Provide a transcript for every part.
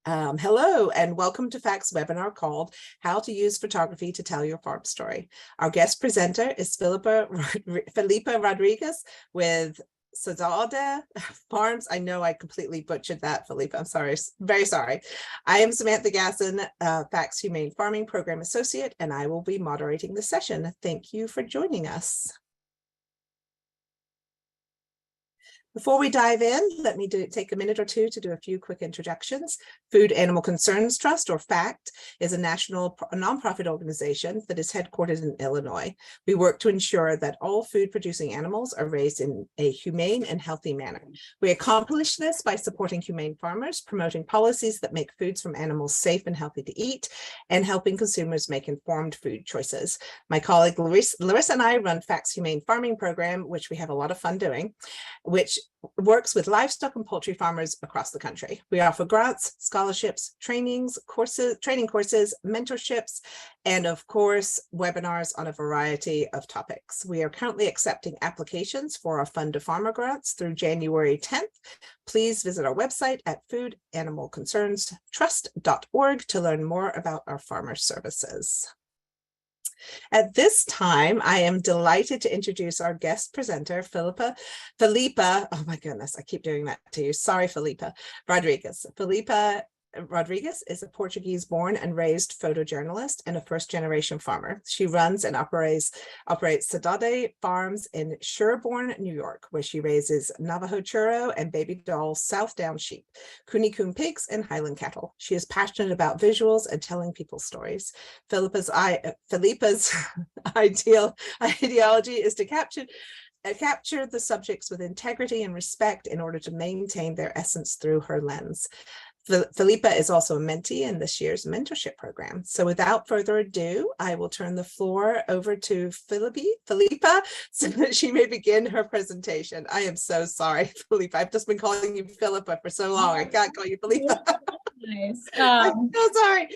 Hello and welcome to FACT's webinar called How to Use Photography to Tell Your Farm Story. Our guest presenter is Filipa Rodrigues with Saudade Farms. I know I completely butchered that, Filipa. I'm sorry, very sorry. I am Samantha Gasson, FACT's Humane Farming Program Associate, and I will be moderating the session. Thank you for joining us. Before we dive in, let me take a minute or two to do a few quick introductions. Food Animal Concerns Trust, or FACT, is a national nonprofit organization that is headquartered in Illinois. We work to ensure that all food-producing animals are raised in a humane and healthy manner. We accomplish this by supporting humane farmers, promoting policies that make foods from animals safe and healthy to eat, and helping consumers make informed food choices. My colleague Larissa and I run FACT's Humane Farming Program, which we have a lot of fun doing, which works with livestock and poultry farmers across the country. We offer grants, scholarships, training courses, mentorships, and of course, webinars on a variety of topics. We are currently accepting applications for our Fund to Farmer grants through January 10th. Please visit our website at foodanimalconcerns.trust.org to learn more about our farmer services. At this time, I am delighted to introduce our guest presenter, Filipa, oh my goodness, I keep doing that to you. Sorry, Filipa Rodrigues. Filipa Rodrigues is a Portuguese-born and raised photojournalist and a first-generation farmer. She runs and operates Saudade farms in Sherburne, New York, where she raises Navajo churro and baby doll South Down sheep, Kune Coon pigs, and Highland cattle. She is passionate about visuals and telling people stories. Filipa's ideology is to capture the subjects with integrity and respect in order to maintain their essence through her lens. Filipa is also a mentee in this year's mentorship program. So without further ado, I will turn the floor over to Filipa so that she may begin her presentation. I am so sorry, Filipa. I've just been calling you Filipa for so long. I can't call you Filipa. Nice. I'm so sorry.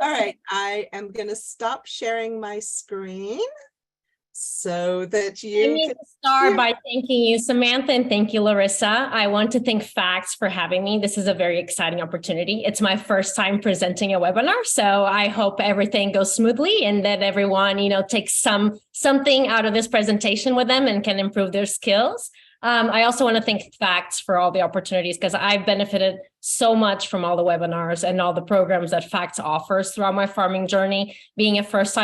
All right, I am going to stop sharing my screen so that you Let me start by thanking you, Samantha, and thank you, Larissa. I want to thank FACTS for having me. This is a very exciting opportunity. It's my first time presenting a webinar, so I hope everything goes smoothly and that everyone, takes something out of this presentation with them and can improve their skills. I also want to thank FACTS for all the opportunities because I've benefited so much from all the webinars and all the programs that FACTS offers throughout my farming journey. Being a first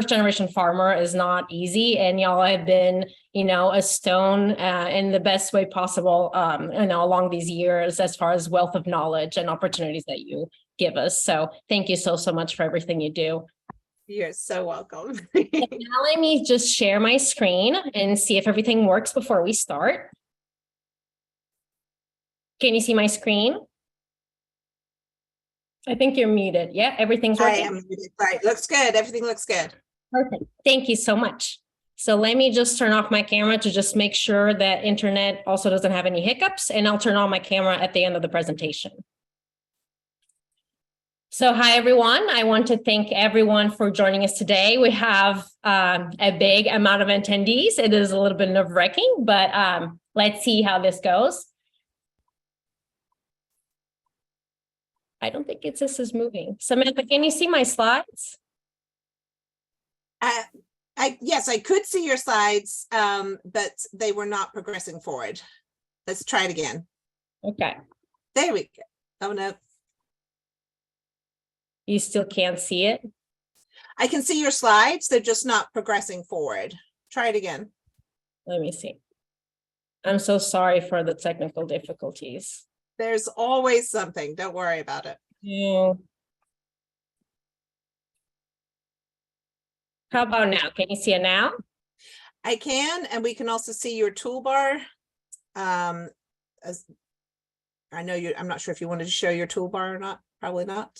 generation farmer is not easy, and y'all have been, a stone in the best way possible, along these years as far as wealth of knowledge and opportunities that you give us. So thank you so much for everything you do. You're so welcome. Now let me just share my screen and see if everything works before we start. Can you see my screen? I think you're muted. Yeah, everything's working. I am muted. Right, looks good. Everything looks good. Perfect. Thank you so much. So let me just turn off my camera to just make sure that internet also doesn't have any hiccups, and I'll turn on my camera at the end of the presentation. So hi, everyone. I want to thank everyone for joining us today. We have a big amount of attendees. It is a little bit nerve-wracking, but let's see how this goes. I don't think this is moving. Samantha, can you see my slides? Yes, I could see your slides, but they were not progressing forward. Let's try it again. Okay. There we go. Oh, no. You still can't see it? I can see your slides. They're just not progressing forward. Try it again. Let me see. I'm so sorry for the technical difficulties. There's always something. Don't worry about it. Yeah. How about now? Can you see it now? I can, and we can also see your toolbar. As I know I'm not sure if you wanted to show your toolbar or not. Probably not.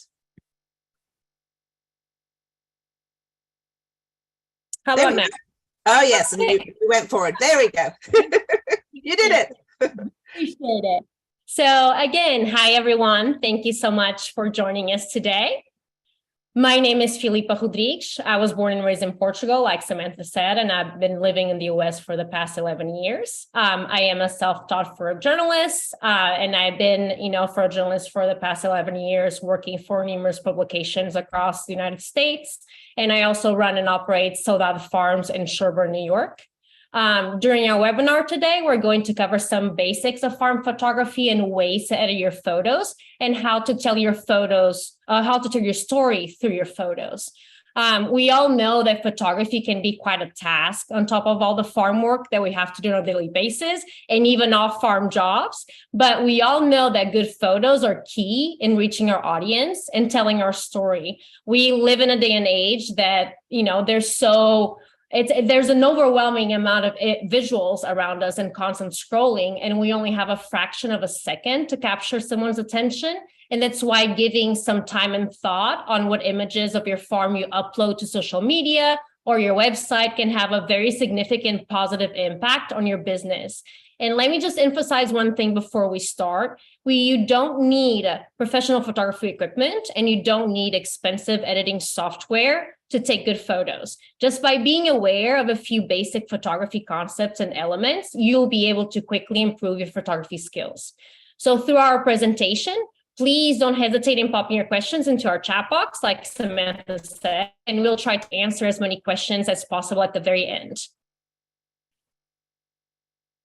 How about now? Oh, yes. And you went forward. There we go. You did it. Appreciate it. So again, hi, everyone. Thank you so much for joining us today. My name is Filipa Rodrigues. I was born and raised in Portugal, like Samantha said, and I've been living in the US for the past 11 years. I am a self-taught photojournalist, and I've been, photojournalist for the past 11 years, working for numerous publications across the United States. And I also run and operate Saudade farms in Sherburne, New York. During our webinar today, we're going to cover some basics of farm photography and ways to edit your photos and how to tell your photos, how to tell your story through your photos. We all know that photography can be quite a task on top of all the farm work that we have to do on a daily basis and even off farm jobs. But we all know that good photos are key in reaching our audience and telling our story. We live in a day and age that, there's an overwhelming amount of visuals around us and constant scrolling, and we only have a fraction of a second to capture someone's attention. And that's why giving some time and thought on what images of your farm you upload to social media or your website can have a very significant positive impact on your business. And let me just emphasize one thing before we start. You don't need professional photography equipment and you don't need expensive editing software to take good photos. Just by being aware of a few basic photography concepts and elements, you'll be able to quickly improve your photography skills. So through our presentation, please don't hesitate in popping your questions into our chat box, like Samantha said, and we'll try to answer as many questions as possible at the very end.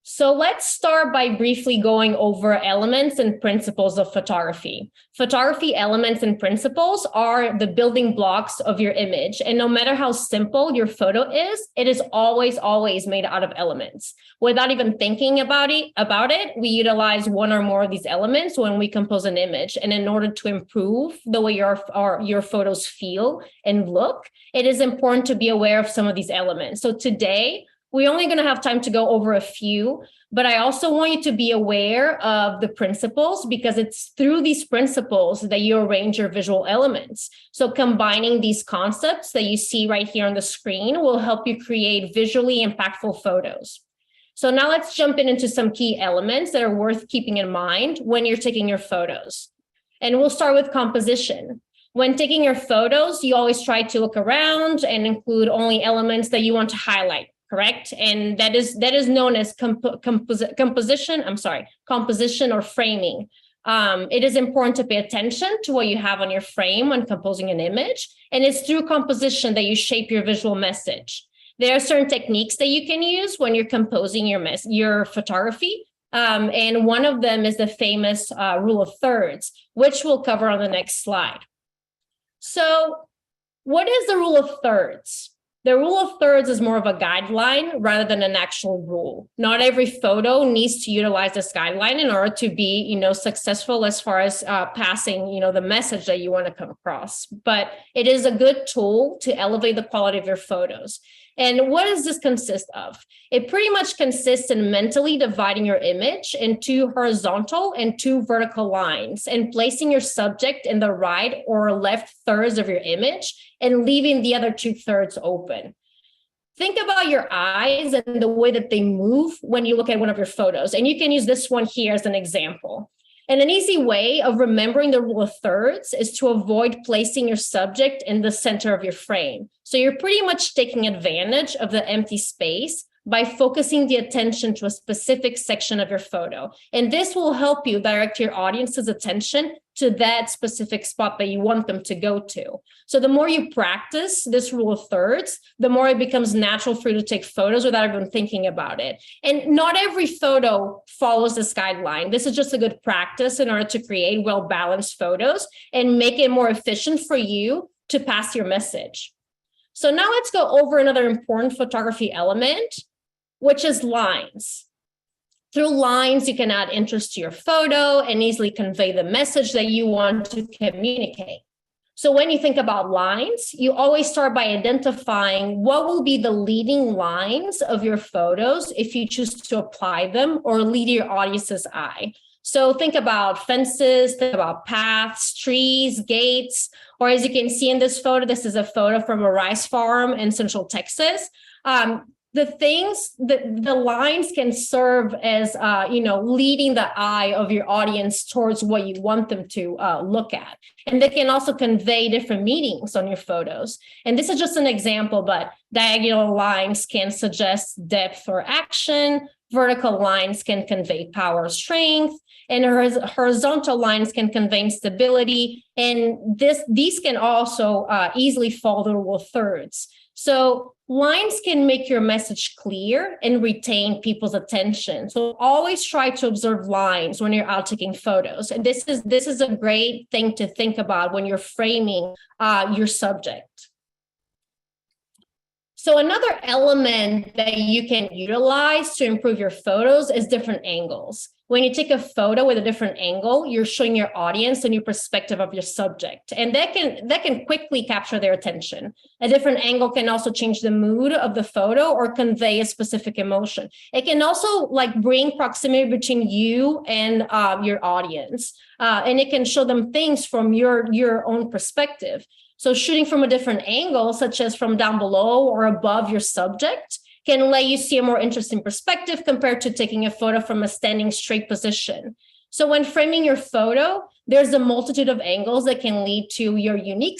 So let's start by briefly going over elements and principles of photography. Photography elements and principles are the building blocks of your image. And no matter how simple your photo is, it is always made out of elements. Without even thinking about it, we utilize one or more of these elements when we compose an image. And in order to improve the way your photos feel and look, it is important to be aware of some of these elements. So today, we're only going to have time to go over a few, but I also want you to be aware of the principles because it's through these principles that you arrange your visual elements. So combining these concepts that you see right here on the screen will help you create visually impactful photos. So now let's jump into some key elements that are worth keeping in mind when you're taking your photos. And we'll start with composition. When taking your photos, you always try to look around and include only elements that you want to highlight. Correct. And that is known as composition or framing. It is important to pay attention to what you have on your frame when composing an image. And it's through composition that you shape your visual message. There are certain techniques that you can use when you're composing your photography. And one of them is the famous rule of thirds, which we'll cover on the next slide. So what is the rule of thirds? The rule of thirds is more of a guideline rather than an actual rule. Not every photo needs to utilize this guideline in order to be, successful as far as passing, the message that you want to come across. But it is a good tool to elevate the quality of your photos. And what does this consist of? It pretty much consists in mentally dividing your image into horizontal and two vertical lines and placing your subject in the right or left thirds of your image and leaving the other 2/3 open. Think about your eyes and the way that they move when you look at one of your photos. And you can use this one here as an example. And an easy way of remembering the rule of thirds is to avoid placing your subject in the center of your frame. So you're pretty much taking advantage of the empty space by focusing the attention to a specific section of your photo. And this will help you direct your audience's attention to that specific spot that you want them to go to. So the more you practice this rule of thirds, the more it becomes natural for you to take photos without even thinking about it. And not every photo follows this guideline. This is just a good practice in order to create well-balanced photos and make it more efficient for you to pass your message. So now let's go over another important photography element, which is lines. Through lines, you can add interest to your photo and easily convey the message that you want to communicate. So when you think about lines, you always start by identifying what will be the leading lines of your photos if you choose to apply them or lead your audience's eye. So think about fences, think about paths, trees, gates, or as you can see in this photo, this is a photo from a rice farm in Central Texas. the lines can serve as, leading the eye of your audience towards what you want them to look at. And they can also convey different meanings on your photos. And this is just an example, but diagonal lines can suggest depth or action. Vertical lines can convey power or strength, and horizontal lines can convey stability. And these can also easily fall the rule of thirds. So lines can make your message clear and retain people's attention. So always try to observe lines when you're out taking photos. And this is a great thing to think about when you're framing your subject. So another element that you can utilize to improve your photos is different angles. When you take a photo with a different angle, you're showing your audience a new perspective of your subject, and that can quickly capture their attention. A different angle can also change the mood of the photo or convey a specific emotion. It can also bring proximity between you and your audience, and it can show them things from your own perspective. So shooting from a different angle, such as from down below or above your subject, can let you see a more interesting perspective compared to taking a photo from a standing straight position. So when framing your photo, there's a multitude of angles that can lead to your unique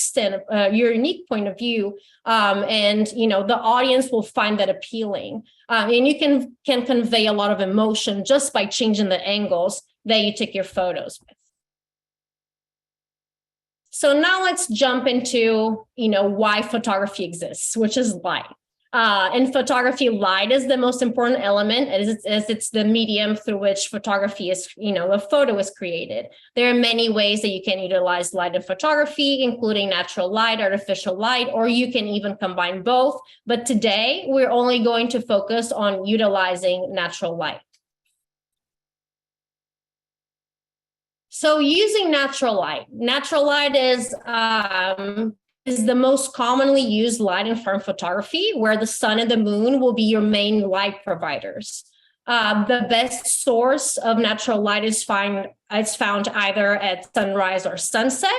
point of view, and the audience will find that appealing. And you can convey a lot of emotion just by changing the angles that you take your photos with. So now let's jump into, why photography exists, which is light. In photography, light is the most important element, as it's the medium through which photography is, a photo is created. There are many ways that you can utilize light in photography, including natural light, artificial light, or you can even combine both. But today, we're only going to focus on utilizing natural light. So using natural light is the most commonly used light in farm photography, where the sun and the moon will be your main light providers. The best source of natural light is found either at sunrise or sunset,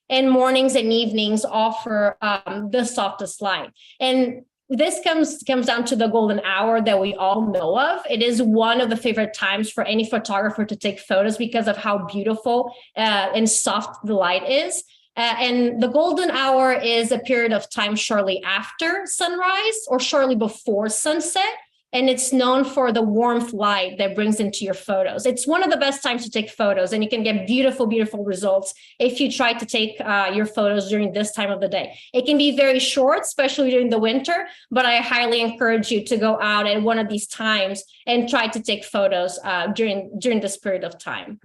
and mornings and evenings offer the softest light. And this comes down to the golden hour that we all know of. It is one of the favorite times for any photographer to take photos because of how beautiful and soft the light is. And the golden hour is a period of time shortly after sunrise or shortly before sunset. And it's known for the warmth light that brings into your photos. It's one of the best times to take photos, and you can get beautiful, beautiful results if you try to take your photos during this time of the day. It can be very short, especially during the winter, but I highly encourage you to go out at one of these times and try to take photos during this period of time.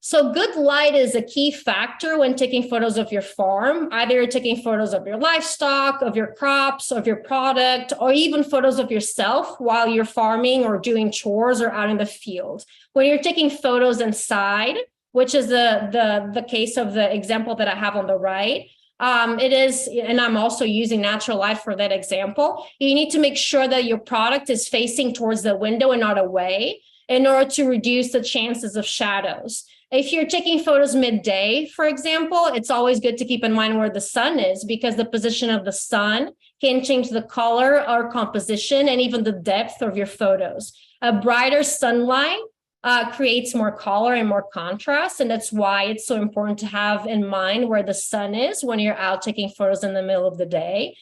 So good light is a key factor when taking photos of your farm. Either you're taking photos of your livestock, of your crops, of your product, or even photos of yourself while you're farming or doing chores or out in the field. When you're taking photos inside, which is the case of the example that I have on the right, it is, and I'm also using natural light for that example, you need to make sure that your product is facing towards the window and not away in order to reduce the chances of shadows. If you're taking photos midday, for example, it's always good to keep in mind where the sun is, because the position of the sun can change the color or composition and even the depth of your photos. A brighter sunlight creates more color and more contrast, and that's why it's so important to have in mind where the sun is when you're out taking photos in the middle of the day,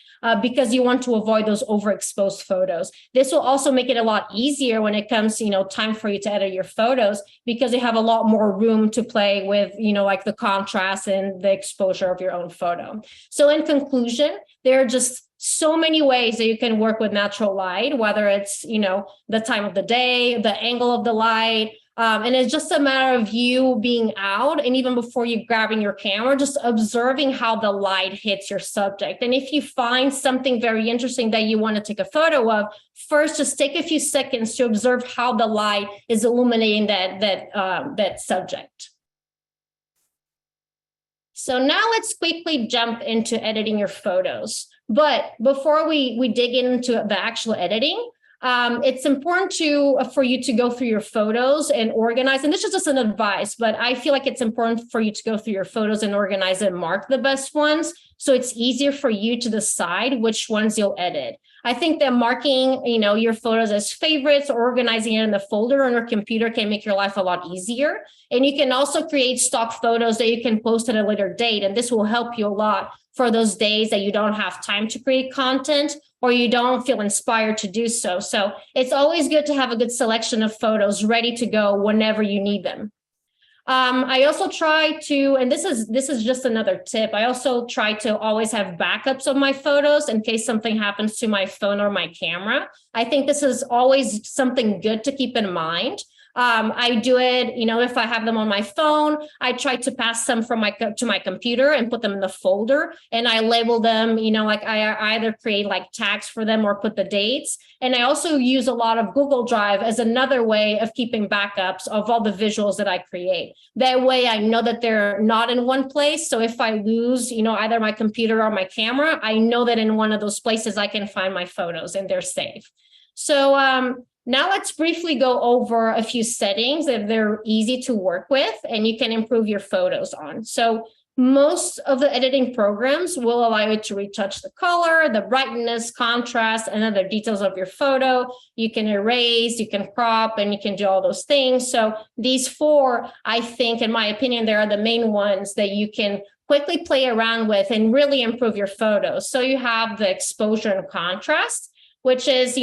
because you want to avoid those overexposed photos. This will also make it a lot easier when it comes, time for you to edit your photos, because you have a lot more room to play with, the contrast and the exposure of your own photo. So in conclusion, there are just so many ways that you can work with natural light, whether it's, the time of the day, the angle of the light, and it's just a matter of you being out, and even before you grabbing your camera, just observing how the light hits your subject. And if you find something very interesting that you want to take a photo of, first just take a few seconds to observe how the light is illuminating that subject. So now let's quickly jump into editing your photos. But before we dig into the actual editing, it's important for you to go through your photos and organize. And this is just an advice, but I feel like it's important for you to go through your photos and organize and mark the best ones, So it's easier for you to decide which ones you'll edit. I think that marking, your photos as favorites, or organizing it in the folder on your computer can make your life a lot easier. And you can also create stock photos that you can post at a later date. And this will help you a lot for those days that you don't have time to create content or you don't feel inspired to do so. So it's always good to have a good selection of photos ready to go whenever you need them. I also try to, and this is just another tip, I also try to always have backups of my photos in case something happens to my phone or my camera. I think this is always something good to keep in mind. I do it, if I have them on my phone, I try to pass them from to my computer and put them in the folder, and I label them, like I either create like tags for them or put the dates. And I also use a lot of Google Drive as another way of keeping backups of all the visuals that I create. That way I know that they're not in one place. So if I lose, either my computer or my camera, I know that in one of those places I can find my photos and they're safe. So, now let's briefly go over a few settings that they're easy to work with and you can improve your photos on. So most of the editing programs will allow you to retouch the color, the brightness, contrast, and other details of your photo. You can erase, you can crop, and you can do all those things. So these four, I think, in my opinion, they are the main ones that you can quickly play around with and really improve your photos. So you have the exposure and contrast, which is,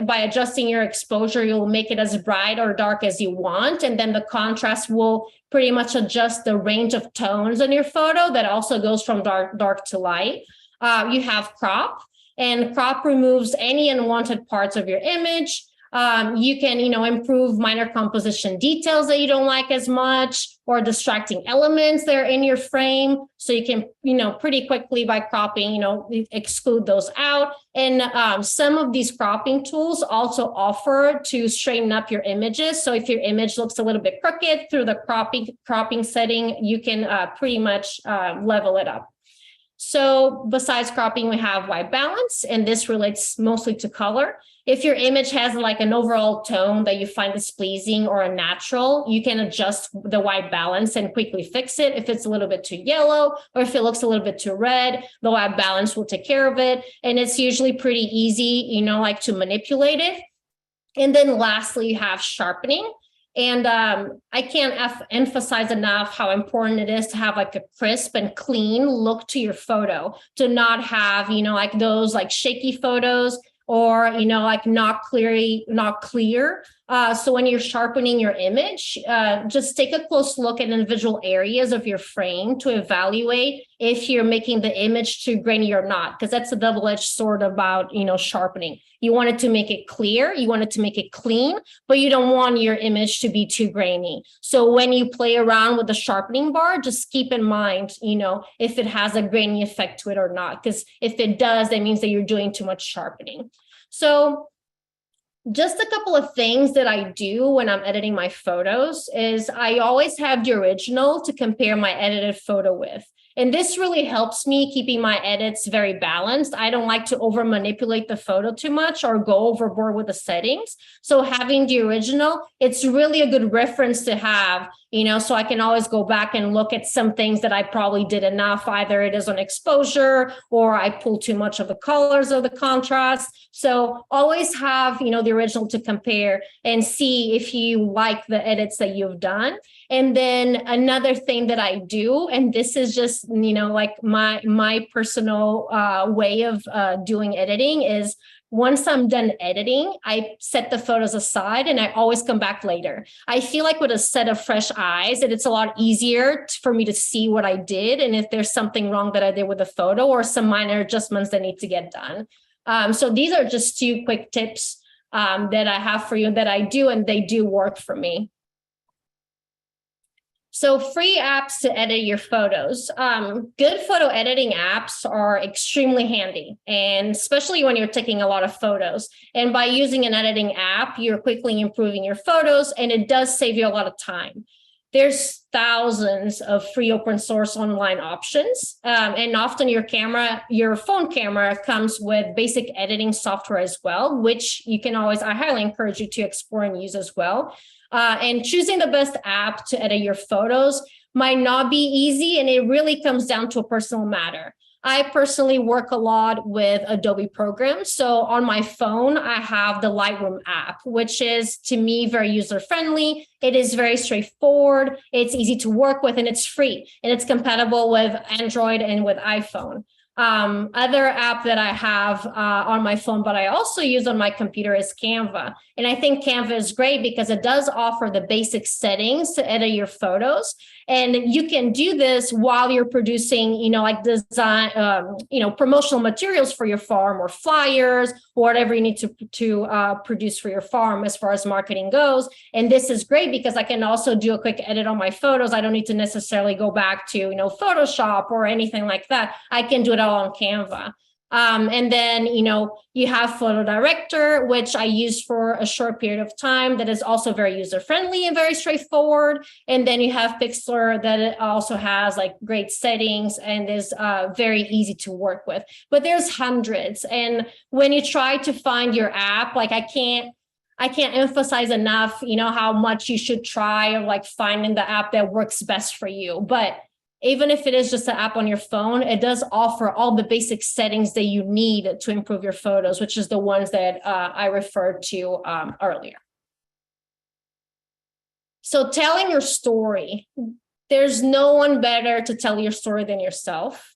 by adjusting your exposure, you'll make it as bright or dark as you want. And then the contrast will pretty much adjust the range of tones in your photo that also goes from dark to light. You have crop, and crop removes any unwanted parts of your image. You can, improve minor composition details that you don't like as much, or distracting elements that are in your frame. So you can, pretty quickly by cropping, exclude those out. And some of these cropping tools also offer to straighten up your images. So if your image looks a little bit crooked, through the cropping setting, you can pretty much level it up. So besides cropping, we have white balance, and this relates mostly to color. If your image has like an overall tone that you find displeasing or unnatural, you can adjust the white balance and quickly fix it. If it's a little bit too yellow, or if it looks a little bit too red, the white balance will take care of it. And it's usually pretty easy, to manipulate it. And then lastly, you have sharpening. And I can't emphasize enough how important it is to have like a crisp and clean look to your photo, to not have, like those like shaky photos, or, like not clear. So when you're sharpening your image, just take a close look at individual areas of your frame to evaluate if you're making the image too grainy or not, because that's a double-edged sword about, sharpening. You want it to make it clear, you want it to make it clean, but you don't want your image to be too grainy. So when you play around with the sharpening bar, just keep in mind, if it has a grainy effect to it or not, because if it does, that means that you're doing too much sharpening. So just a couple of things that I do when I'm editing my photos is I always have the original to compare my edited photo with. And this really helps me keeping my edits very balanced. I don't like to over manipulate the photo too much or go overboard with the settings. So having the original, it's really a good reference to have, so I can always go back and look at some things that I probably did enough. Either it is on exposure or I pull too much of the colors or the contrast. So always have, the original to compare and see if you like the edits that you've done. And then another thing that I do, and this is just, like my personal way of doing editing, is once I'm done editing, I set the photos aside and I always come back later. I feel like with a set of fresh eyes, that it's a lot easier for me to see what I did and if there's something wrong that I did with the photo or some minor adjustments that need to get done. So these are just two quick tips that I have for you that I do, and they do work for me. So free apps to edit your photos. Good photo editing apps are extremely handy, and especially when you're taking a lot of photos. And by using an editing app, you're quickly improving your photos, and it does save you a lot of time. There's thousands of free open source online options. And often your phone camera comes with basic editing software as well, which I highly encourage you to explore and use as well. And choosing the best app to edit your photos might not be easy, and it really comes down to a personal matter. I personally work a lot with Adobe programs. So on my phone, I have the Lightroom app, which is to me very user-friendly. It is very straightforward. It's easy to work with and it's free. And it's compatible with Android and with iPhone. Other app that I have on my phone, but I also use on my computer is Canva. And I think Canva is great because it does offer the basic settings to edit your photos. And you can do this while you're producing, like design, promotional materials for your farm or flyers or whatever you need to produce for your farm as far as marketing goes. And this is great because I can also do a quick edit on my photos. I don't need to necessarily go back to, Photoshop or anything like that. I can do it all on Canva. And then, you have Photo Director, which I used for a short period of time that is also very user-friendly and very straightforward. And then you have Pixlr that it also has like great settings and is very easy to work with. But there's hundreds. And when you try to find your app, like I can't emphasize enough, how much you should try like finding the app that works best for you. But even if it is just an app on your phone, it does offer all the basic settings that you need to improve your photos, which is the ones that I referred to earlier. So telling your story, there's no one better to tell your story than yourself.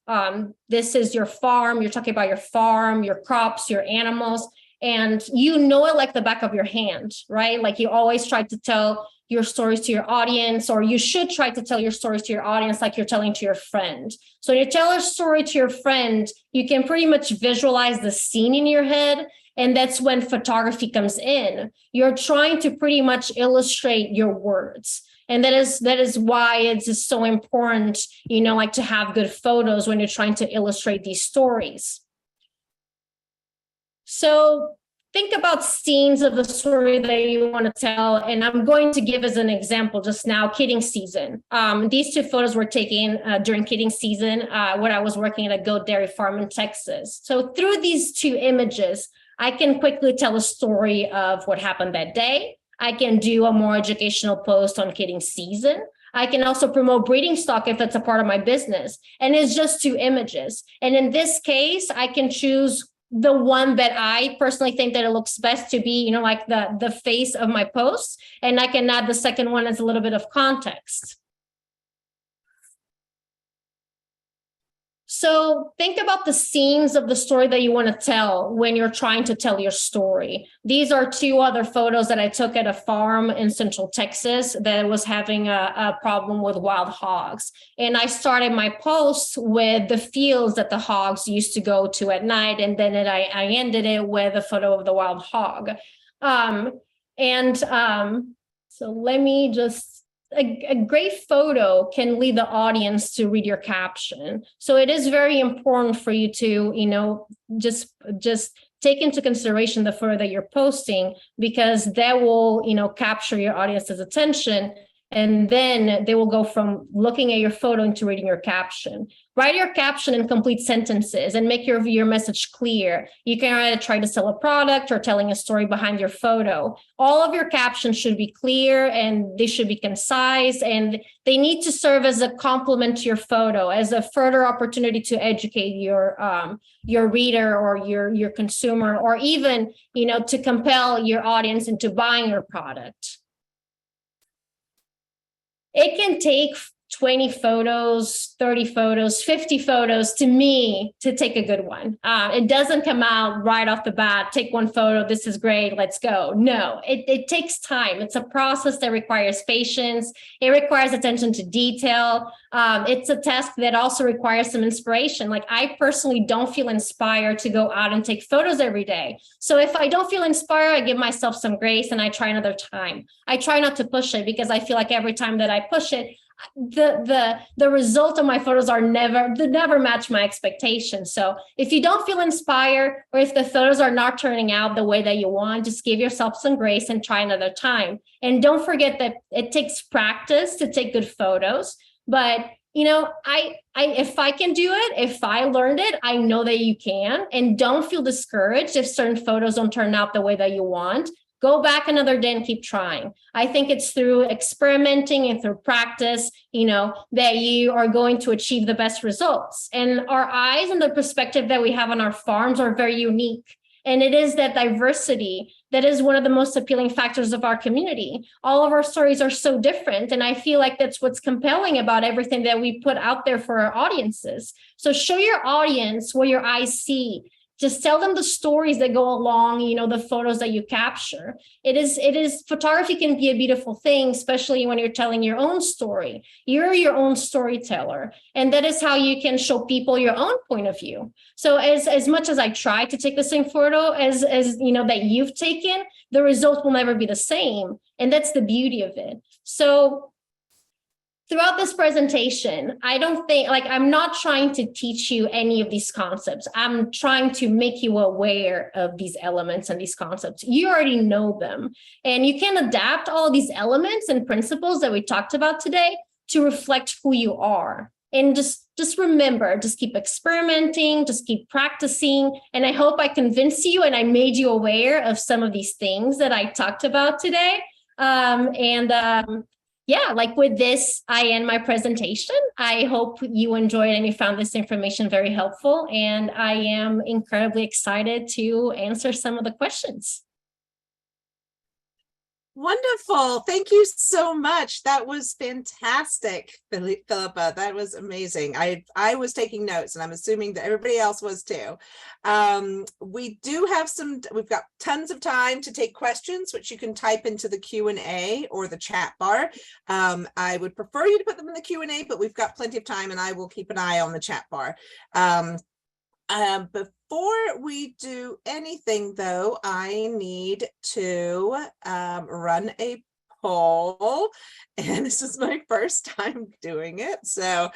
This is your farm. You're talking about your farm, your crops, your animals, and you know it like the back of your hand, right? Like you always try to tell your stories to your audience, or you should try to tell your stories to your audience like you're telling to your friend. So when you tell a story to your friend, you can pretty much visualize the scene in your head. And that's when photography comes in. You're trying to pretty much illustrate your words. And that is why it's just so important, like to have good photos when you're trying to illustrate these stories. So think about scenes of the story that you want to tell. And I'm going to give as an example just now, kidding season. These two photos were taken during kidding season when I was working at a goat dairy farm in Texas. So through these two images, I can quickly tell a story of what happened that day. I can do a more educational post on kidding season. I can also promote breeding stock if that's a part of my business. And it's just two images. And in this case, I can choose the one that I personally think that it looks best to be, like the face of my post. And I can add the second one as a little bit of context. So think about the scenes of the story that you want to tell when you're trying to tell your story. These are two other photos that I took at a farm in Central Texas that was having a problem with wild hogs. And I started my post with the fields that the hogs used to go to at night. And then I ended it with a photo of the wild hog. So let me just... A great photo can lead the audience to read your caption. So it is very important for you to, just take into consideration the photo that you're posting, because that will, capture your audience's attention. And then they will go from looking at your photo into reading your caption. Write your caption in complete sentences and make your message clear. You can either try to sell a product or telling a story behind your photo. All of your captions should be clear and they should be concise, and they need to serve as a complement to your photo, as a further opportunity to educate your reader or your consumer, or even, to compel your audience into buying your product. It can take 20 photos, 30 photos, 50 photos to me to take a good one. It doesn't come out right off the bat, take one photo, this is great, let's go. No, it takes time. It's a process that requires patience. It requires attention to detail. It's a task that also requires some inspiration. Like I personally don't feel inspired to go out and take photos every day. So if I don't feel inspired, I give myself some grace and I try another time. I try not to push it, because I feel like every time that I push it, the result of my photos never match my expectations. So if you don't feel inspired, or if the photos are not turning out the way that you want, just give yourself some grace and try another time. And don't forget that it takes practice to take good photos. But if I can do it, if I learned it, I know that you can. And don't feel discouraged if certain photos don't turn out the way that you want. go back another day and keep trying. I think it's through experimenting and through practice, that you are going to achieve the best results. And our eyes and the perspective that we have on our farms are very unique. And it is that diversity that is one of the most appealing factors of our community. All of our stories are so different. And I feel like that's what's compelling about everything that we put out there for our audiences. So show your audience what your eyes see. Just tell them the stories that go along, the photos that you capture. Photography can be a beautiful thing, especially when you're telling your own story. You're your own storyteller. And that is how you can show people your own point of view. So as much as I try to take the same photo as that you've taken, the result will never be the same. And that's the beauty of it. So throughout this presentation, I'm not trying to teach you any of these concepts. I'm trying to make you aware of these elements and these concepts. You already know them, and you can adapt all of these elements and principles that we talked about today to reflect who you are. And just remember, just keep experimenting, just keep practicing. And I hope I convinced you and I made you aware of some of these things that I talked about today. Yeah, with this, I end my presentation. I hope you enjoyed and you found this information very helpful. And I am incredibly excited to answer some of the questions. Wonderful. Thank you so much. That was fantastic, Filipa. That was amazing. I was taking notes, and I'm assuming that everybody else was too. We've got tons of time to take questions, which you can type into the Q&A or the chat bar. I would prefer you to put them in the Q&A, but we've got plenty of time, and I will keep an eye on the chat bar. Before we do anything, though, I need to run a poll, and this is my first time doing it. So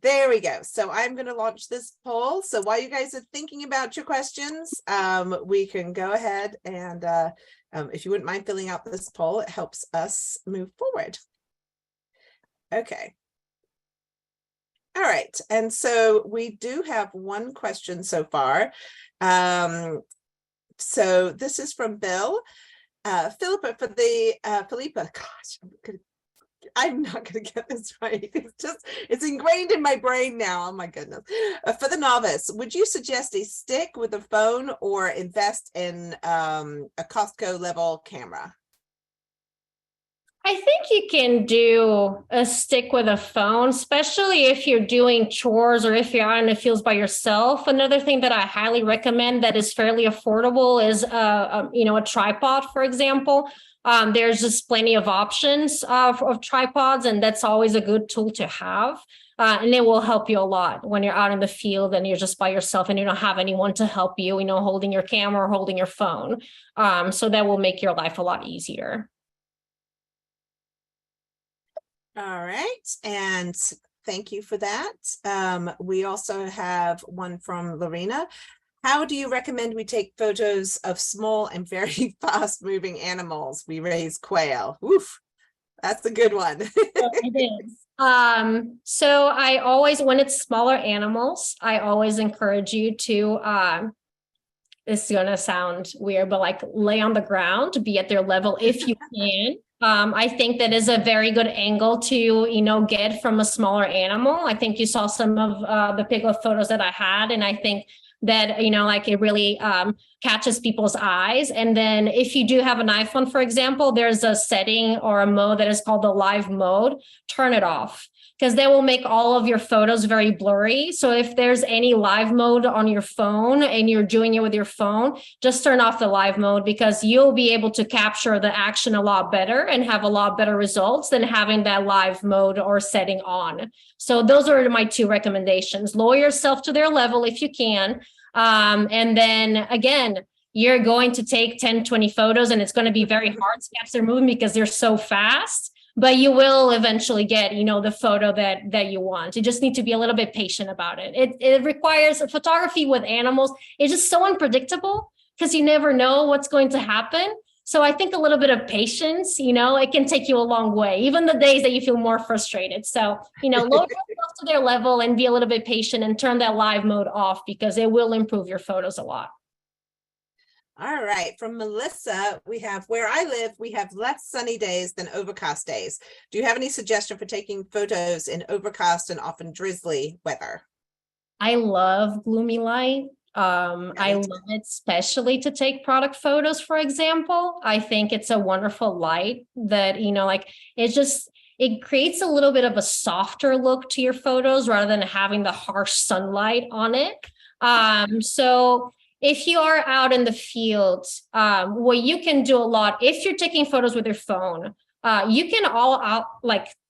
there we go. So I'm going to launch this poll. So while you guys are thinking about your questions, we can go ahead and if you wouldn't mind filling out this poll, it helps us move forward. Okay. All right, and so we do have one question so far. So this is from Bill. Filipa, Filipa, gosh, I'm not gonna get this right. It's ingrained in my brain now. Oh my goodness. For the novice, would you suggest a stick with a phone or invest in a Costco level camera? I think you can do a stick with a phone, especially if you're doing chores or if you're out in the fields by yourself. Another thing that I highly recommend that is fairly affordable is a tripod, for example. There's just plenty of options of tripods, and that's always a good tool to have. And it will help you a lot when you're out in the field and you're just by yourself and you don't have anyone to help you, holding your camera or holding your phone. So that will make your life a lot easier. All right, and thank you for that. We also have one from Lorena. How do you recommend we take photos of small and very fast moving animals? We raise quail. Oof, that's a good one. It is. So I always, when it's smaller animals, I always encourage you to, this is going to sound weird, but lay on the ground, be at their level if you can. I think that is a very good angle to, get from a smaller animal. I think you saw some of the piglet photos that I had, and I think that, it really catches people's eyes. And then if you do have an iPhone, for example, there's a setting or a mode that is called the live mode. Turn it off, because that will make all of your photos very blurry. So if there's any live mode on your phone and you're doing it with your phone, just turn off the live mode, because you'll be able to capture the action a lot better and have a lot better results than having that live mode or setting on. So those are my two recommendations. Lower yourself to their level if you can. And then again, you're going to take 10, 20 photos, and it's going to be very hard to catch their movement because they're so fast. But you will eventually get, the photo that you want. You just need to be a little bit patient about it. It requires photography with animals. It's just so unpredictable because you never know what's going to happen. So I think a little bit of patience, it can take you a long way, even the days that you feel more frustrated. So, lower yourself to their level and be a little bit patient and turn that live mode off, because it will improve your photos a lot. All right, from Melissa, we have, where I live, we have less sunny days than overcast days. Do you have any suggestion for taking photos in overcast and often drizzly weather? I love gloomy light. I me too. love it especially to take product photos, for example. I think it's a wonderful light that, like it creates a little bit of a softer look to your photos rather than having the harsh sunlight on it. So if you are out in the field, what you can do a lot, if you're taking photos with your phone, you can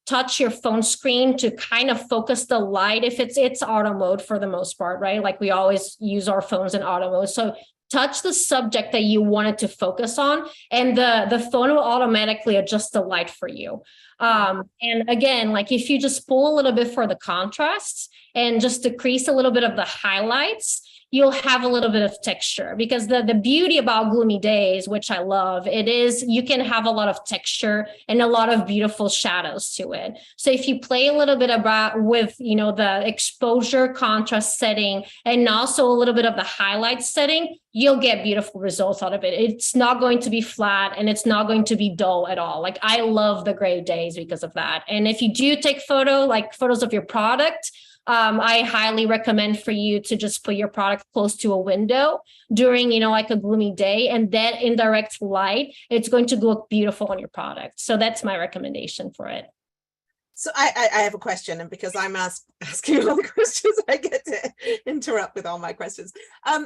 touch your phone screen to kind of focus the light. If it's auto mode for the most part, right? Like we always use our phones in auto mode. So touch the subject that you wanted to focus on, and the phone will automatically adjust the light for you. And again, like if you just pull a little bit for the contrasts and just decrease a little bit of the highlights, you'll have a little bit of texture, because the beauty about gloomy days, which I love, it is you can have a lot of texture and a lot of beautiful shadows to it. So if you play a little bit about with, the exposure contrast setting and also a little bit of the highlight setting, you'll get beautiful results out of it. It's not going to be flat and it's not going to be dull at all. Like I love the gray days because of that. And if you do take photos of your product, I highly recommend for you to just put your product close to a window during, like a gloomy day, and that indirect light, it's going to look beautiful on your product. So that's my recommendation for it. So I have a question, and because I'm asking all the questions, I get to interrupt with all my questions.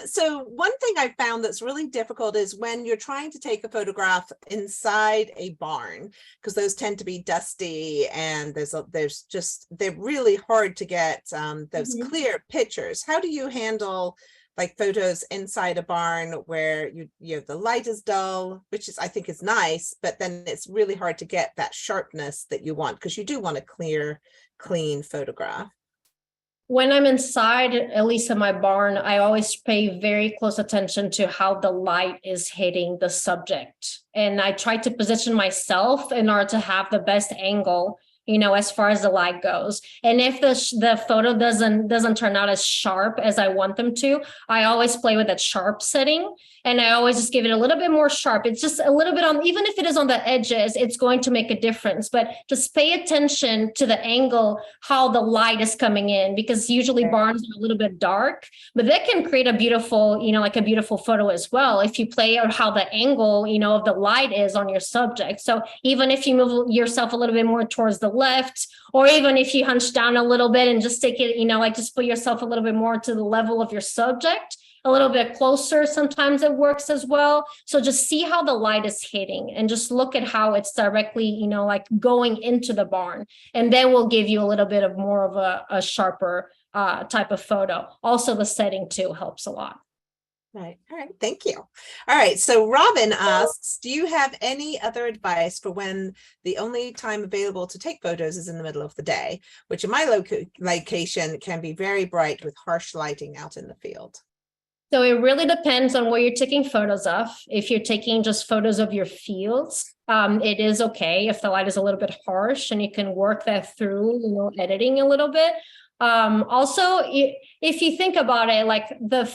So one thing I found that's really difficult is when you're trying to take a photograph inside a barn, because those tend to be dusty and they're really hard to get those clear pictures. How do you handle like photos inside a barn where the light is dull, which I think is nice, but then it's really hard to get that sharpness that you want, because you do want a clear, clean photograph. When I'm inside, at least in my barn, I always pay very close attention to how the light is hitting the subject. And I try to position myself in order to have the best angle, as far as the light goes. And if the photo doesn't turn out as sharp as I want them to, I always play with that sharp setting. And I always just give it a little bit more sharp. It's just a little bit on, even if it is on the edges, it's going to make a difference. But just pay attention to the angle, how the light is coming in, because usually barns are a little bit dark, but that can create a beautiful, like a beautiful photo as well, if you play or how the angle, of the light is on your subject. So even if you move yourself a little bit more towards the left, or even if you hunch down a little bit and just take it, just put yourself a little bit more to the level of your subject, a little bit closer, sometimes it works as well. So just see how the light is hitting and just look at how it's directly, going into the barn. And then we'll give you a little bit of more of a sharper type of photo. Also, the setting too helps a lot. Right. All right. Thank you. All right. So Robin asks, do you have any other advice for when the only time available to take photos is in the middle of the day, which in my location can be very bright with harsh lighting out in the field? So it really depends on what you're taking photos of. If you're taking just photos of your fields, it is okay if the light is a little bit harsh, and you can work that through, editing a little bit. Also, if you think about it, like the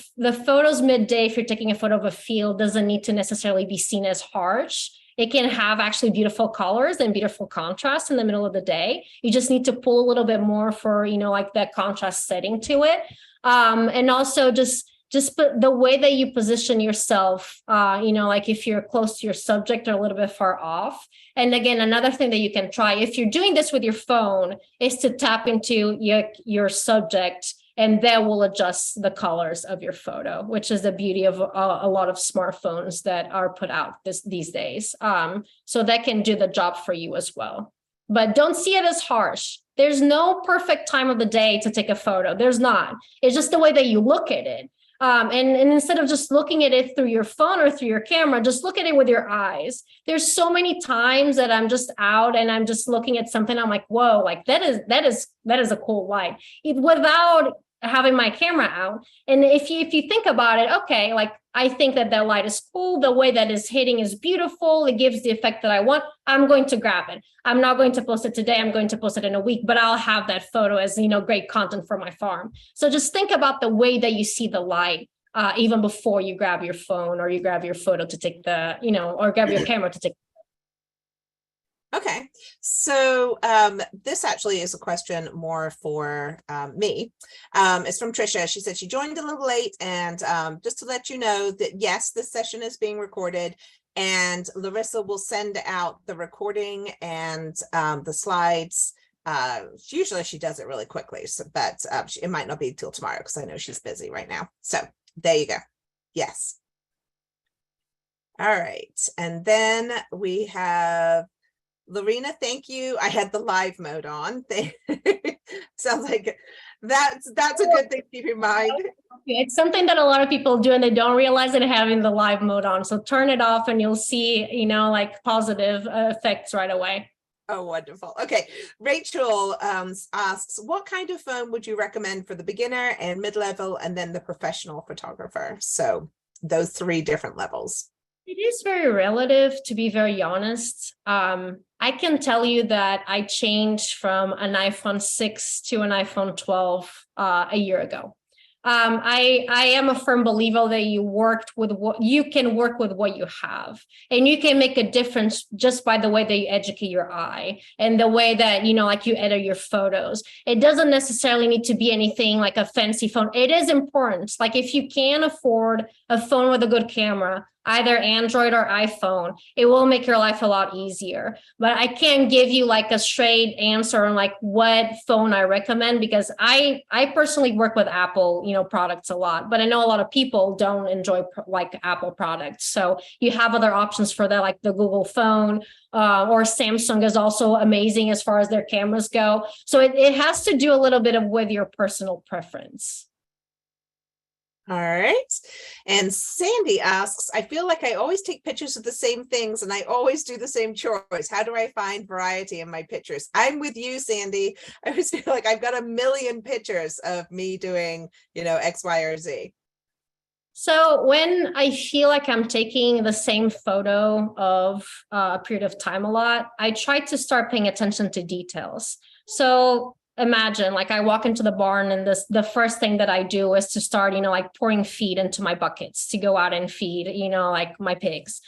photos midday, if you're taking a photo of a field, doesn't need to necessarily be seen as harsh. It can have actually beautiful colors and beautiful contrast in the middle of the day. You just need to pull a little bit more for, like that contrast setting to it. And also just put the way that you position yourself, like if you're close to your subject or a little bit far off. And again, another thing that you can try if you're doing this with your phone is to tap into your subject, and that will adjust the colors of your photo, which is the beauty of a lot of smartphones that are put out these days. So that can do the job for you as well. But don't see it as harsh. There's no perfect time of the day to take a photo. There's not. It's just the way that you look at it. And instead of just looking at it through your phone or through your camera, just look at it with your eyes. There's so many times that I'm just out and I'm just looking at something. I'm like, whoa, like that is a cool light, without having my camera out. And if you think about it, okay, like I think that light is cool. The way that is hitting is beautiful. It gives the effect that I want. I'm going to grab it. I'm not going to post it today. I'm going to post it in a week, but I'll have that photo as, great content for my farm. So just think about the way that you see the light even before you grab your phone or you grab your photo to take the, or grab your camera to take. Okay, so this actually is a question more for me. It's from Trisha. She said she joined a little late, and just to let you know that yes, this session is being recorded, and Larissa will send out the recording and the slides. Usually she does it really quickly, so but it might not be till tomorrow because I know she's busy right now. So there you go. Yes. All right, and then we have Lorena, thank you. I had the live mode on. Sounds like that's a good thing to keep in mind. It's something that a lot of people do and they don't realize it having the live mode on. So turn it off and you'll see, like positive effects right away. Oh, wonderful. Okay. Rachel asks, what kind of phone would you recommend for the beginner and mid-level and then the professional photographer? So those 3 different levels. It is very relative, to be very honest. I can tell you that I changed from an iPhone 6 to an iPhone 12 a year ago. I am a firm believer that you can work with what you have, and you can make a difference just by the way that you educate your eye and the way that, like you edit your photos. It doesn't necessarily need to be anything like a fancy phone. It is important. Like if you can afford a phone with a good camera, either Android or iPhone, it will make your life a lot easier. But I can't give you like a straight answer on like what phone I recommend, because I personally work with Apple, products a lot, but I know a lot of people don't enjoy like Apple products. So you have other options for that, like the Google phone, or Samsung is also amazing as far as their cameras go. So it has to do a little bit with your personal preference. All right. And Sandy asks, I feel like I always take pictures of the same things and I always do the same chores. How do I find variety in my pictures? I'm with you, Sandy. I always feel like I've got a million pictures of me doing, X, Y, or Z. So when I feel like I'm taking the same photo of a period of time a lot, I try to start paying attention to details. So imagine like I walk into the barn and the first thing that I do is to start, like pouring feed into my buckets to go out and feed, like my pigs.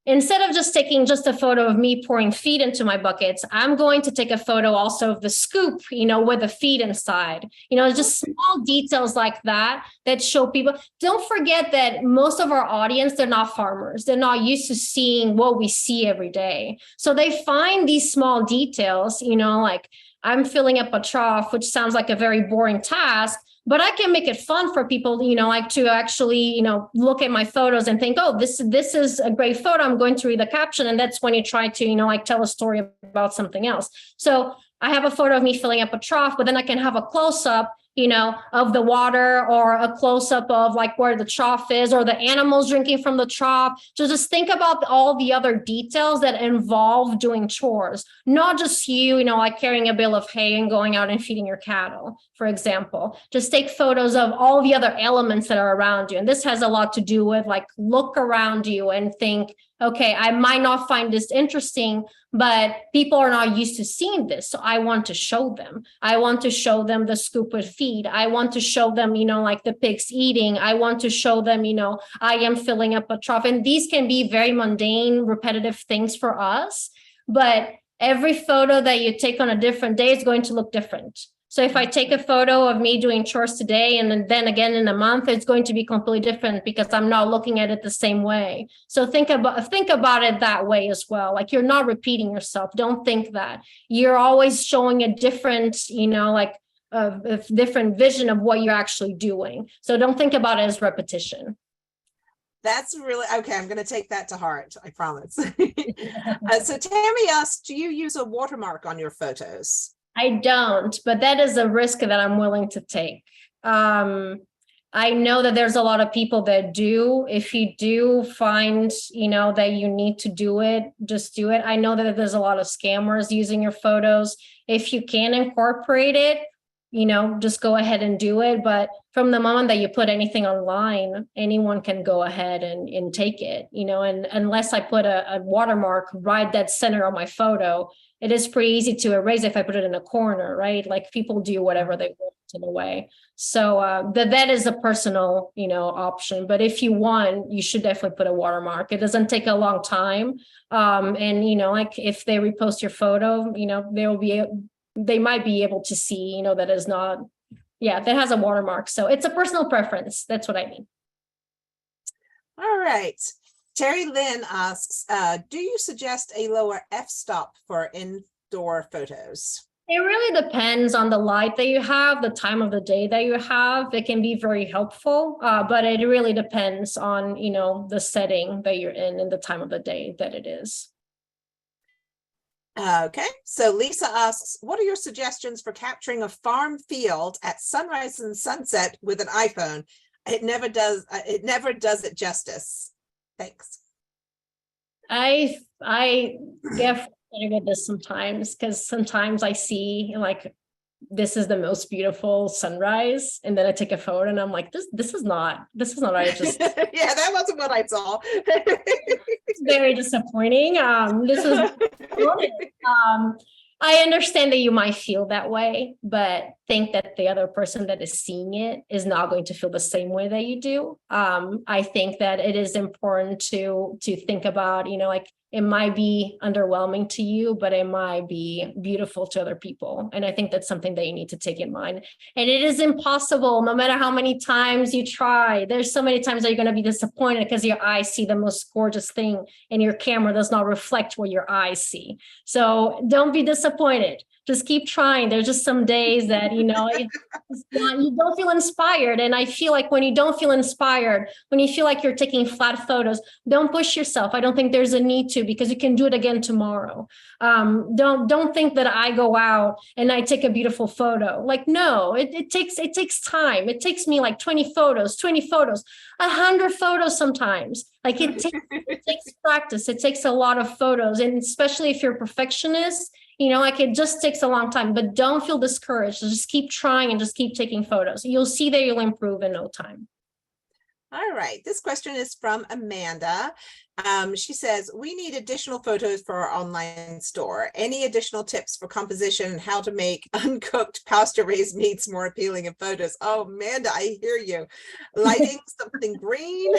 Instead of just taking just a photo of me pouring feed into my buckets, I'm going to take a photo also of the scoop, with the feed inside, just small details like that show people. Don't forget that most of our audience, they're not farmers. They're not used to seeing what we see every day. So they find these small details, like I'm filling up a trough, which sounds like a very boring task, but I can make it fun for people, like to actually, look at my photos and think, oh, this is a great photo. I'm going to read the caption. And that's when you try to, like tell a story about something else. So I have a photo of me filling up a trough, but then I can have a close up, of the water, or a close up of like where the trough is, or the animals drinking from the trough. So just think about all the other details that involve doing chores, not just you, like carrying a bale of hay and going out and feeding your cattle, for example. Just take photos of all the other elements that are around you. And this has a lot to do with like look around you and think, okay, I might not find this interesting, but people are not used to seeing this. So I want to show them. I want to show them the scoop with feed. I want to show them, like the pigs eating. I want to show them, I am filling up a trough. And these can be very mundane, repetitive things for us. But every photo that you take on a different day is going to look different. So if I take a photo of me doing chores today and then again in a month, it's going to be completely different because I'm not looking at it the same way. So think about it that way as well. Like you're not repeating yourself. Don't think that. You're always showing a different, like a different vision of what you're actually doing. So don't think about it as repetition. That's really, okay, I'm going to take that to heart, I promise. So Tammy asks, do you use a watermark on your photos? I don't, but that is a risk that I'm willing to take. I know that there's a lot of people that do. If you do find, that you need to do it, just do it. I know that there's a lot of scammers using your photos. If you can incorporate it, just go ahead and do it. But from the moment that you put anything online, anyone can go ahead and take it, and unless I put a watermark right dead center on my photo, it is pretty easy to erase if I put it in a corner, right? Like people do whatever they want in a way. So that is a personal, option. But if you want, you should definitely put a watermark. It doesn't take a long time. And, like if they repost your photo, they might be able to see, that is not, that has a watermark. So it's a personal preference. That's what I mean. All right. Terry Lynn asks, do you suggest a lower f-stop for indoor photos? It really depends on the light that you have, the time of the day that you have. It can be very helpful, but it really depends on, the setting that you're in and the time of the day that it is. Okay, so Lisa asks, what are your suggestions for capturing a farm field at sunrise and sunset with an iPhone? It never does it justice. Thanks. I get frustrated with this sometimes because sometimes I see like this is the most beautiful sunrise, and then I take a photo and I'm like, this is not what I just yeah, that wasn't what I saw. It's very disappointing. This is I understand that you might feel that way, but think that the other person that is seeing it is not going to feel the same way that you do. I think that it is important to think about, like it might be underwhelming to you, but it might be beautiful to other people. And I think that's something that you need to take in mind. And it is impossible, no matter how many times you try. There's so many times that you're going to be disappointed because your eyes see the most gorgeous thing and your camera does not reflect what your eyes see. So don't be disappointed. Just keep trying. There's just some days that, you don't feel inspired. And I feel like when you don't feel inspired, when you feel like you're taking flat photos, don't push yourself. I don't think there's a need to, because you can do it again tomorrow. Don't think that I go out and I take a beautiful photo. Like, no, it takes time. It takes me like 20 photos, 100 photos sometimes. Like it takes practice. It takes a lot of photos. And especially if you're a perfectionist, like it just takes a long time, but don't feel discouraged. Just keep trying and just keep taking photos. You'll see that you'll improve in no time. All right. This question is from Amanda. She says, we need additional photos for our online store. Any additional tips for composition and how to make uncooked pasture-raised meats more appealing in photos? Oh, Amanda, I hear you. Lighting, something green.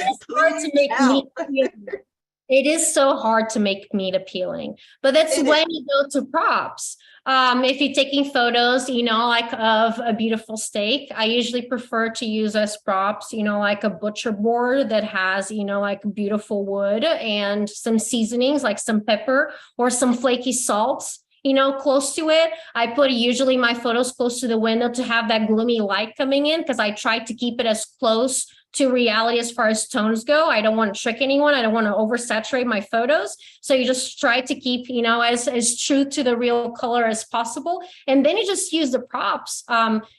It is so hard to make meat appealing, but that's when you go to props. If you're taking photos, like of a beautiful steak, I usually prefer to use as props, like a butcher board that has, like beautiful wood and some seasonings, like some pepper or some flaky salts, close to it. I put usually my photos close to the window to have that gloomy light coming in, because I try to keep it as close to reality as far as tones go. I don't want to trick anyone. I don't want to oversaturate my photos. So you just try to keep, as true to the real color as possible. And then you just use the props.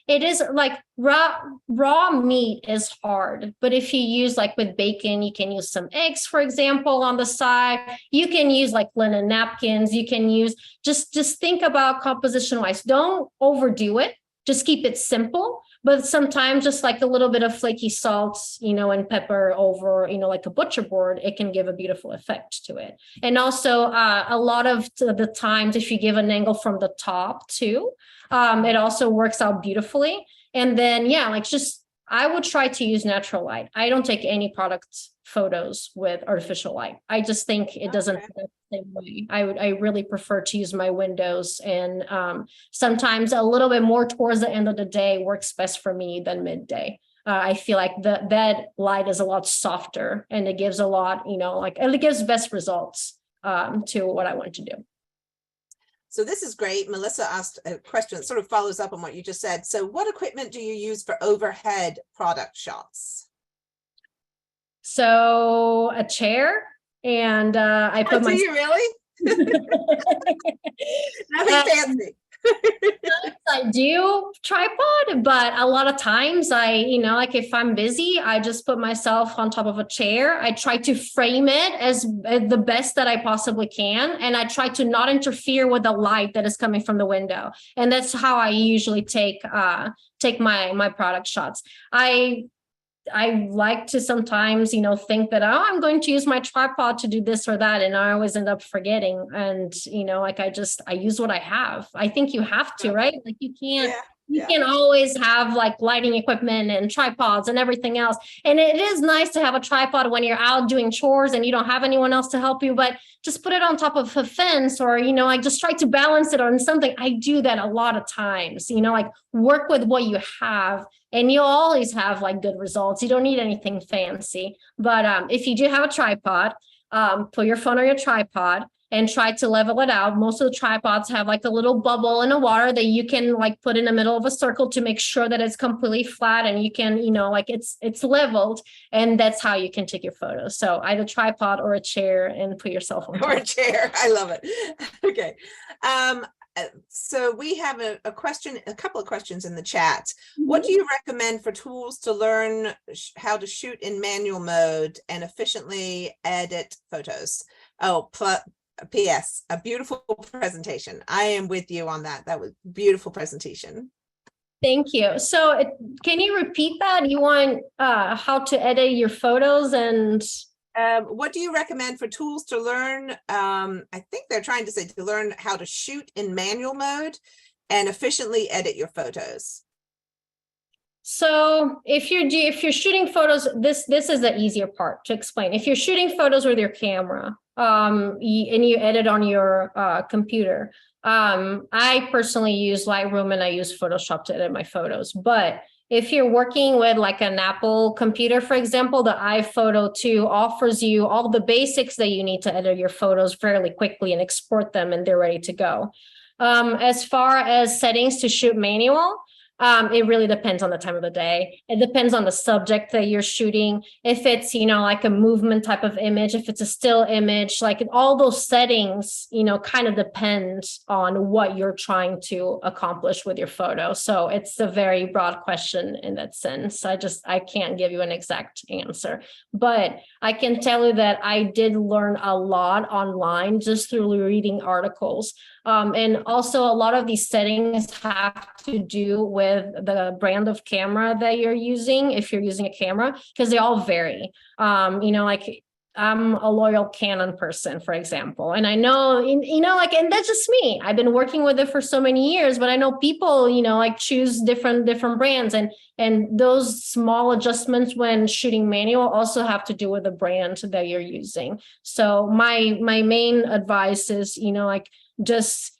It is like raw meat is hard, but if you use like with bacon, you can use some eggs, for example, on the side. You can use like linen napkins. You can use, just think about composition wise. Don't overdo it. Just keep it simple. But sometimes just like a little bit of flaky salts, and pepper over, like a butcher board, it can give a beautiful effect to it. And also a lot of the times, if you give an angle from the top too, it also works out beautifully. And then, I would try to use natural light. I don't take any product photos with artificial light. I just think it doesn't work the same way. I really prefer to use my windows, and sometimes a little bit more towards the end of the day works best for me than midday. I feel like that light is a lot softer, and it gives a lot, it gives best results to what I want to do. So this is great. Melissa asked a question that sort of follows up on what you just said. So what equipment do you use for overhead product shots? So a chair, and I put do you really? Nothing fancy. I do tripod, but a lot of times like if I'm busy, I just put myself on top of a chair. I try to frame it as the best that I possibly can. And I try to not interfere with the light that is coming from the window. And that's how I usually take my product shots. I like to sometimes, think that, I'm going to use my tripod to do this or that. And I always end up forgetting. And, I use what I have. I think you have to, right? Like you can't You can always have like lighting equipment and tripods and everything else. And it is nice to have a tripod when you're out doing chores and you don't have anyone else to help you, but just put it on top of a fence or, like just try to balance it on something. I do that a lot of times, like work with what you have and you'll always have like good results. You don't need anything fancy. But if you do have a tripod, put your phone on your tripod and try to level it out. Most of the tripods have like a little bubble in the water that you can like put in the middle of a circle to make sure that it's completely flat and you can, like it's leveled, and that's how you can take your photos. So either tripod or a chair and put yourself on top. Or a chair. I love it. Okay. So we have a couple of questions in the chat. What do you recommend for tools to learn how to shoot in manual mode and efficiently edit photos? Oh, P.S. a beautiful presentation. I am with you on that. That was a beautiful presentation. Thank you. So can you repeat that? You want how to edit your photos and... what do you recommend for tools to learn? I think they're trying to say to learn how to shoot in manual mode and efficiently edit your photos. So if you're shooting photos, this is the easier part to explain. If you're shooting photos with your camera, and you edit on your computer, I personally use Lightroom and I use Photoshop to edit my photos. But if you're working with like an Apple computer, for example, the iPhoto 2 offers you all the basics that you need to edit your photos fairly quickly and export them, and they're ready to go. As far as settings to shoot manual, it really depends on the time of the day. It depends on the subject that you're shooting. If it's, like a movement type of image, if it's a still image, like all those settings, kind of depend on what you're trying to accomplish with your photo. So it's a very broad question in that sense. I can't give you an exact answer, but I can tell you that I did learn a lot online just through reading articles. And also a lot of these settings have to do with the brand of camera that you're using, if you're using a camera, because they all vary. Like I'm a loyal Canon person, for example, and I know, and that's just me. I've been working with it for so many years, but I know people, like choose different brands, and those small adjustments when shooting manual also have to do with the brand that you're using. So my main advice is, just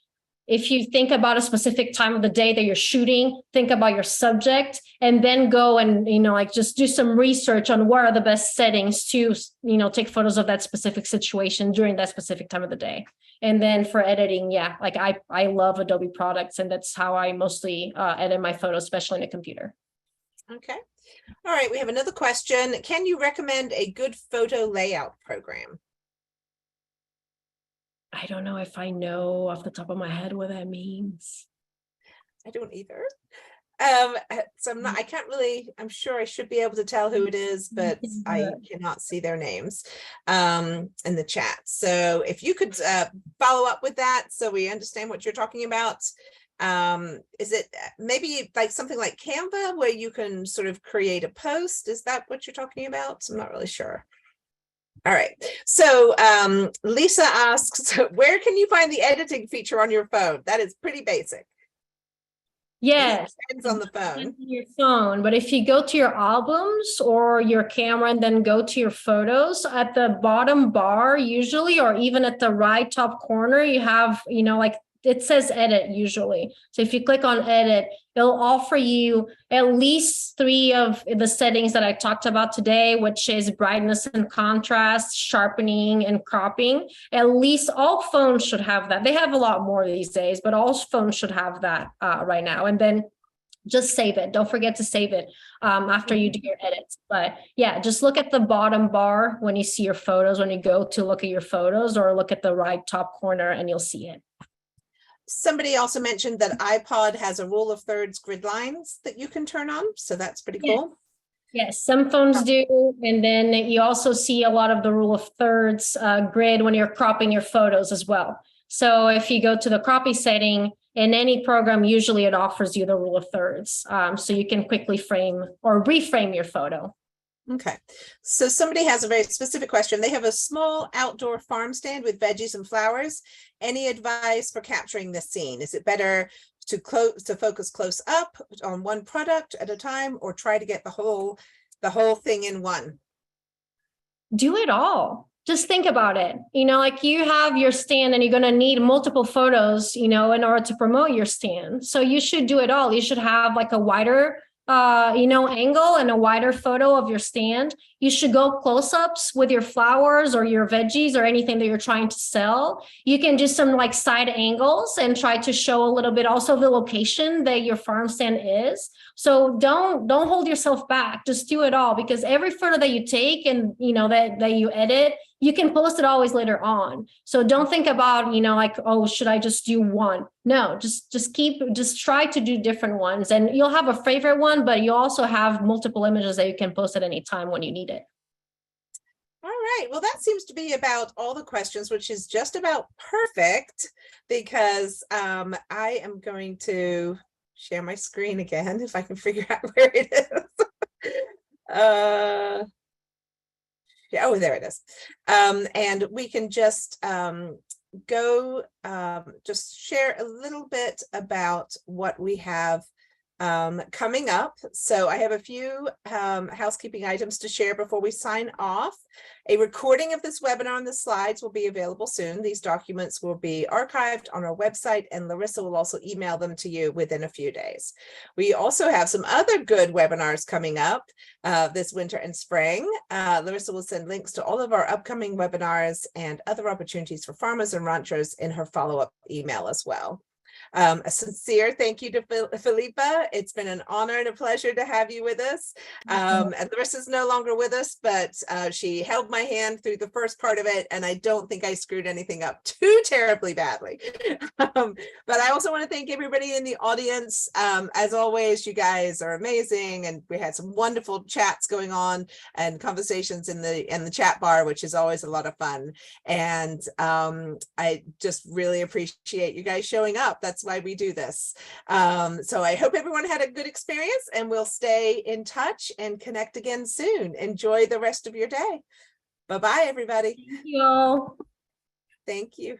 if you think about a specific time of the day that you're shooting, think about your subject and then go and, just do some research on what are the best settings to, take photos of that specific situation during that specific time of the day. And then for editing, I love Adobe products, and that's how I mostly edit my photos, especially in a computer. Okay. All right. We have another question. Can you recommend a good photo layout program? I don't know if I know off the top of my head what that means. I don't either. So I'm sure I should be able to tell who it is, but I cannot see their names in the chat. So if you could follow up with that so we understand what you're talking about. Is it maybe like something like Canva where you can sort of create a post? Is that what you're talking about? I'm not really sure. All right. So Lisa asks, where can you find the editing feature on your phone? That is pretty basic. Yes. It depends on the phone. Your phone, but if you go to your albums or your camera and then go to your photos, at the bottom bar usually, or even at the right top corner, you have, like it says edit usually. So if you click on edit, it'll offer you at least 3 of the settings that I talked about today, which is brightness and contrast, sharpening and cropping. At least all phones should have that. They have a lot more these days, but all phones should have that right now. And then just save it. Don't forget to save it after you do your edits. But yeah, just look at the bottom bar when you see your photos, when you go to look at your photos, or look at the right top corner and you'll see it. Somebody also mentioned that iPod has a rule of thirds grid lines that you can turn on. So that's pretty cool. Yes, some phones do. And then you also see a lot of the rule of thirds grid when you're cropping your photos as well. So if you go to the cropping setting in any program, usually it offers you the rule of thirds. So you can quickly frame or reframe your photo. Okay, so somebody has a very specific question. They have a small outdoor farm stand with veggies and flowers. Any advice for capturing this scene? Is it better to focus close up on one product at a time, or try to get the whole thing in one? Do it all. Just think about it. Like you have your stand and you're going to need multiple photos, in order to promote your stand. So you should do it all. You should have like a wider angle and a wider photo of your stand. You should go close-ups with your flowers or your veggies or anything that you're trying to sell. You can do some like side angles and try to show a little bit also the location that your farm stand is. So don't hold yourself back. Just do it all, because every photo that you take and that you edit, you can post it always later on. So don't think about, like, oh, should I just do one? No, just try to do different ones, and you'll have a favorite one, but you also have multiple images that you can post at any time when you need it. All right. Well, that seems to be about all the questions, which is just about perfect, because I am going to share my screen again if I can figure out where it is. Yeah, oh, there it is. And we can just go just share a little bit about what we have coming up. So I have a few housekeeping items to share before we sign off. A recording of this webinar and the slides will be available soon. These documents will be archived on our website, and Larissa will also email them to you within a few days. We also have some other good webinars coming up this winter and spring. Larissa will send links to all of our upcoming webinars and other opportunities for farmers and ranchers in her follow-up email as well. A sincere thank you to Filipa. It's been an honor and a pleasure to have you with us. And Larissa's no longer with us, but she held my hand through the first part of it, and I don't think I screwed anything up too terribly badly. But I also want to thank everybody in the audience. As always, you guys are amazing, and we had some wonderful chats going on and conversations in the chat bar, which is always a lot of fun. And I just really appreciate you guys showing up. That's why we do this. So I hope everyone had a good experience, and we'll stay in touch and connect again soon. Enjoy the rest of your day. Bye-bye, everybody. Thank you all. Thank you.